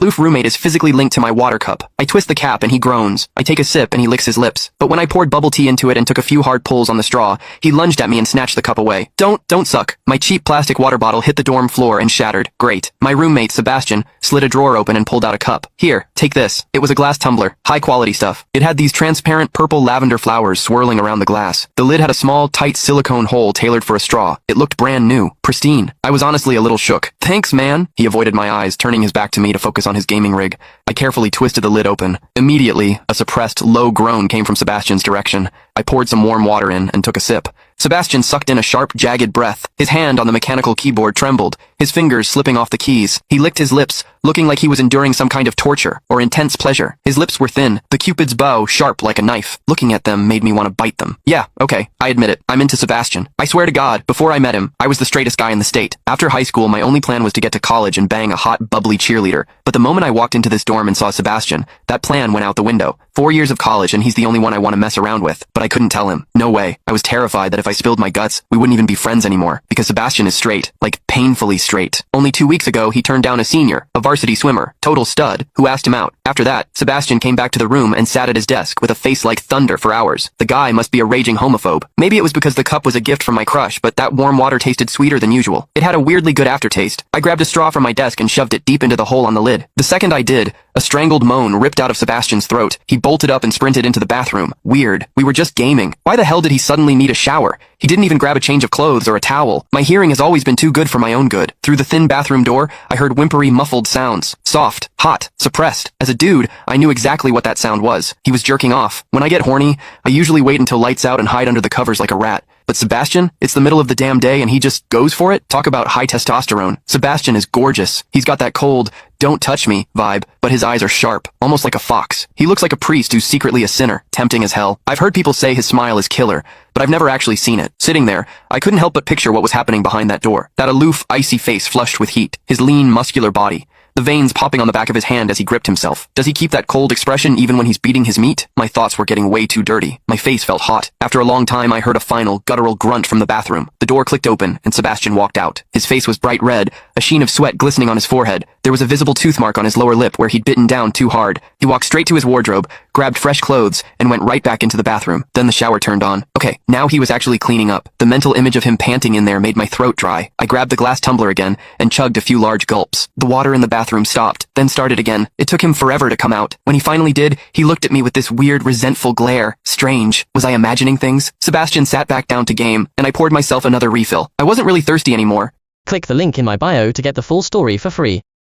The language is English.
Loof roommate is physically linked to my water cup. I twist the cap and he groans. I take a sip and he licks his lips. But when I poured bubble tea into it and took a few hard pulls on the straw, he lunged at me and snatched the cup away. Don't suck. My cheap plastic water bottle hit the dorm floor and shattered. Great. My roommate, Sebastian, slid a drawer open and pulled out a cup. Here, take this. It was a glass tumbler. High quality stuff. It had these transparent purple lavender flowers swirling around the glass. The lid had a small, tight silicone hole tailored for a straw. It looked brand new. Pristine. I was honestly a little shook. Thanks, man. He avoided my eyes, turning his back to me to focus on his gaming rig. I carefully twisted the lid open. Immediately, a suppressed, low groan came from Sebastian's direction. I poured some warm water in and took a sip. Sebastian sucked in a sharp, jagged breath. His hand on the mechanical keyboard trembled, his fingers slipping off the keys. He licked his lips, looking like he was enduring some kind of torture or intense pleasure. His lips were thin, the Cupid's bow sharp like a knife. Looking at them made me want to bite them. Yeah, okay, I admit it. I'm into Sebastian. I swear to God, before I met him, I was the straightest guy in the state. After high school, my only plan was to get to college and bang a hot, bubbly cheerleader. But the moment I walked into this dorm and saw Sebastian, that plan went out the window. 4 years of college and he's the only one I want to mess around with. But I couldn't tell him. No way. I was terrified that if I spilled my guts, we wouldn't even be friends anymore. Because Sebastian is straight. Like, painfully straight. Only 2 weeks ago, he turned down a senior, a varsity swimmer, total stud, who asked him out. After that, Sebastian came back to the room and sat at his desk with a face like thunder for hours. The guy must be a raging homophobe. Maybe it was because the cup was a gift from my crush, but that warm water tasted sweeter than usual. It had a weirdly good aftertaste. I grabbed a straw from my desk and shoved it deep into the hole on the lid. The second I did, a strangled moan ripped out of Sebastian's throat. He bolted up and sprinted into the bathroom. Weird. We were just gaming. Why the hell did he suddenly need a shower? He didn't even grab a change of clothes or a towel. My hearing has always been too good for my own good. Through the thin bathroom door, I heard whimpery, muffled sounds. Soft, hot, suppressed. As a dude, I knew exactly what that sound was. He was jerking off. When I get horny, I usually wait until lights out and hide under the covers like a rat. But Sebastian, it's the middle of the damn day and he just goes for it? Talk about high testosterone. Sebastian is gorgeous. He's got that cold, don't touch me vibe, but his eyes are sharp, almost like a fox. He looks like a priest who's secretly a sinner, tempting as hell. I've heard people say his smile is killer, but I've never actually seen it. Sitting there, I couldn't help but picture what was happening behind that door. That aloof, icy face flushed with heat, his lean, muscular body. The veins popping on the back of his hand as he gripped himself. Does he keep that cold expression even when he's beating his meat? My thoughts were getting way too dirty. My face felt hot. After a long time, I heard a final, guttural grunt from the bathroom. The door clicked open, and Sebastian walked out. His face was bright red, a sheen of sweat glistening on his forehead. There was a visible tooth mark on his lower lip where he'd bitten down too hard. He walked straight to his wardrobe, grabbed fresh clothes, and went right back into the bathroom. Then the shower turned on. Okay, now he was actually cleaning up. The mental image of him panting in there made my throat dry. I grabbed the glass tumbler again and chugged a few large gulps. The water in the bathroom stopped, then started again. It took him forever to come out. When he finally did, he looked at me with this weird, resentful glare. Strange. Was I imagining things? Sebastian sat back down to game, and I poured myself another refill. I wasn't really thirsty anymore. Click the link in my bio to get the full story for free.